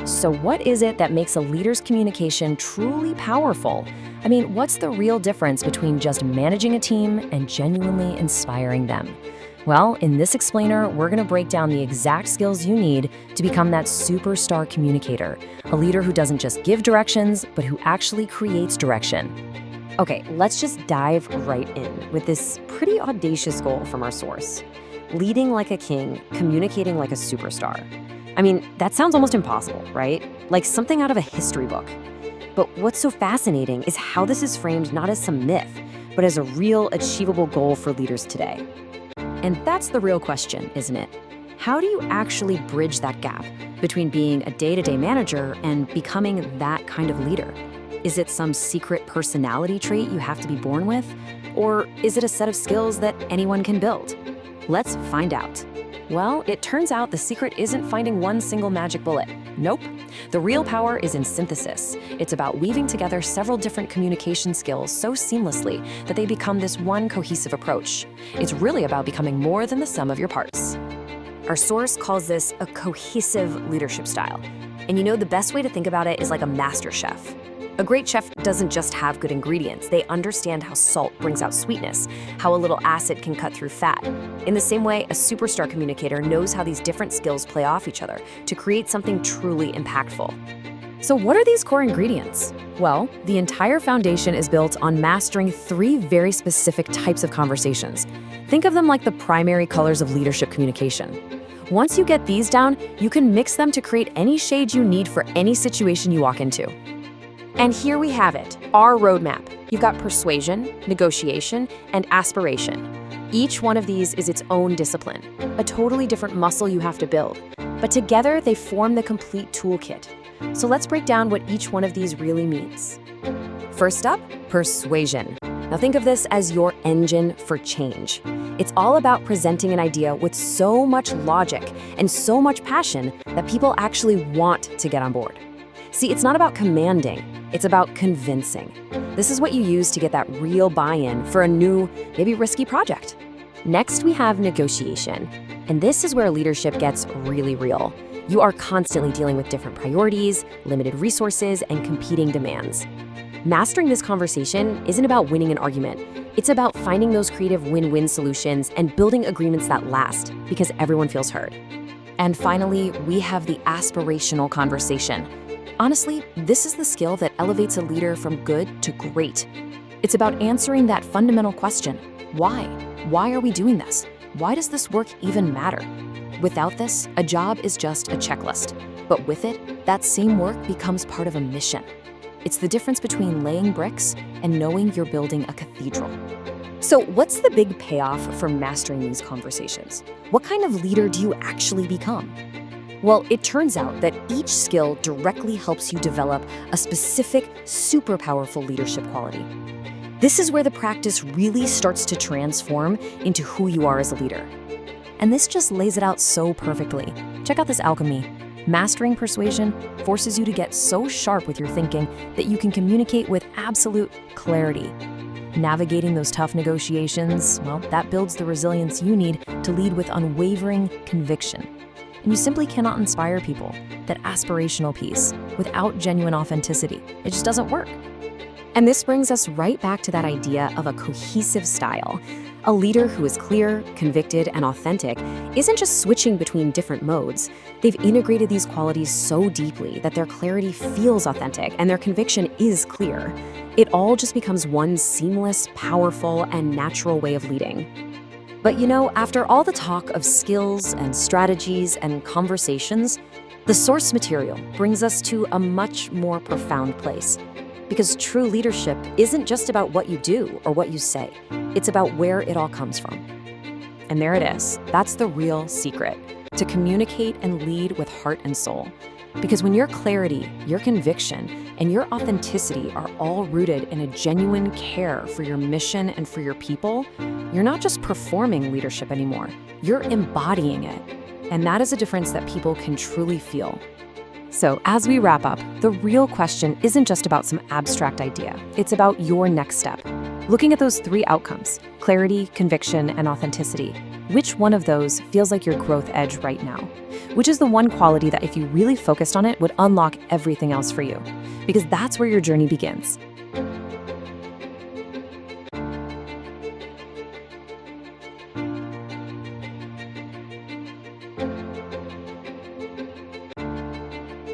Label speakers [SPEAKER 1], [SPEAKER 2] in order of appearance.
[SPEAKER 1] So what is it that makes a leader's communication truly powerful? I mean, what's the real difference between just managing a team and genuinely inspiring them? Well, in this explainer, we're going to break down the exact skills you need to become that superstar communicator, a leader who doesn't just give directions, but who actually creates direction.
[SPEAKER 2] Okay, let's just dive right in with this pretty audacious goal from our source. Leading like a king, communicating like a superstar. I mean, that sounds almost impossible, right? Like something out of a history book. But what's so fascinating is how this is framed not as some myth, but as a real achievable goal for leaders today.
[SPEAKER 1] And that's the real question, isn't it? How do you actually bridge that gap between being a day-to-day manager and becoming that kind of leader? Is it some secret personality trait you have to be born with? Or is it a set of skills that anyone can build? Let's find out. Well, it turns out the secret isn't finding one single magic bullet. Nope. The real power is in synthesis. It's about weaving together several different communication skills so seamlessly that they become this one cohesive approach. It's really about becoming more than the sum of your parts.
[SPEAKER 2] Our source calls this a cohesive leadership style. And you know, the best way to think about it is like a master chef. A great chef doesn't just have good ingredients. They understand how salt brings out sweetness, how a little acid can cut through fat. In the same way, a superstar communicator knows how these different skills play off each other to create something truly impactful.
[SPEAKER 1] So what are these core ingredients? Well, the entire foundation is built on mastering 3 very specific types of conversations. Think of them like the primary colors of leadership communication. Once you get these down, you can mix them to create any shade you need for any situation you walk into.
[SPEAKER 2] And here we have it, our roadmap. You've got persuasion, negotiation, and aspiration. Each one of these is its own discipline, a totally different muscle you have to build. But together, they form the complete toolkit. So let's break down what each one of these really means. First up, persuasion. Now think of this as your engine for change. It's all about presenting an idea with so much logic and so much passion that people actually want to get on board. See, it's not about commanding, it's about convincing. This is what you use to get that real buy-in for a new, maybe risky project. Next, we have negotiation. And this is where leadership gets really real. You are constantly dealing with different priorities, limited resources, and competing demands. Mastering this conversation isn't about winning an argument. It's about finding those creative win-win solutions and building agreements that last because everyone feels heard.
[SPEAKER 1] And finally, we have the aspirational conversation. Honestly, this is the skill that elevates a leader from good to great. It's about answering that fundamental question, why? Why are we doing this? Why does this work even matter? Without this, a job is just a checklist. But with it, that same work becomes part of a mission. It's the difference between laying bricks and knowing you're building a cathedral.
[SPEAKER 2] So what's the big payoff for mastering these conversations? What kind of leader do you actually become? Well, it turns out that each skill directly helps you develop a specific, super powerful leadership quality. This is where the practice really starts to transform into who you are as a leader.
[SPEAKER 1] And this just lays it out so perfectly. Check out this alchemy. Mastering persuasion forces you to get so sharp with your thinking that you can communicate with absolute clarity. Navigating those tough negotiations, well, that builds the resilience you need to lead with unwavering conviction. And you simply cannot inspire people, that aspirational piece, without genuine authenticity. It just doesn't work.
[SPEAKER 2] And this brings us right back to that idea of a cohesive style. A leader who is clear, convicted, and authentic isn't just switching between different modes. They've integrated these qualities so deeply that their clarity feels authentic and their conviction is clear. It all just becomes one seamless, powerful, and natural way of leading. But you know, after all the talk of skills and strategies and conversations, the source material brings us to a much more profound place. Because true leadership isn't just about what you do or what you say. It's about where it all comes from.
[SPEAKER 1] And there it is. That's the real secret, to communicate and lead with heart and soul. Because when your clarity, your conviction, and your authenticity are all rooted in a genuine care for your mission and for your people, you're not just performing leadership anymore, you're embodying it. And that is a difference that people can truly feel. So as we wrap up, the real question isn't just about some abstract idea. It's about your next step. Looking at those 3 outcomes, clarity, conviction, and authenticity, which one of those feels like your growth edge right now? Which is the one quality that if you really focused on it would unlock everything else for you? Because that's where your journey begins.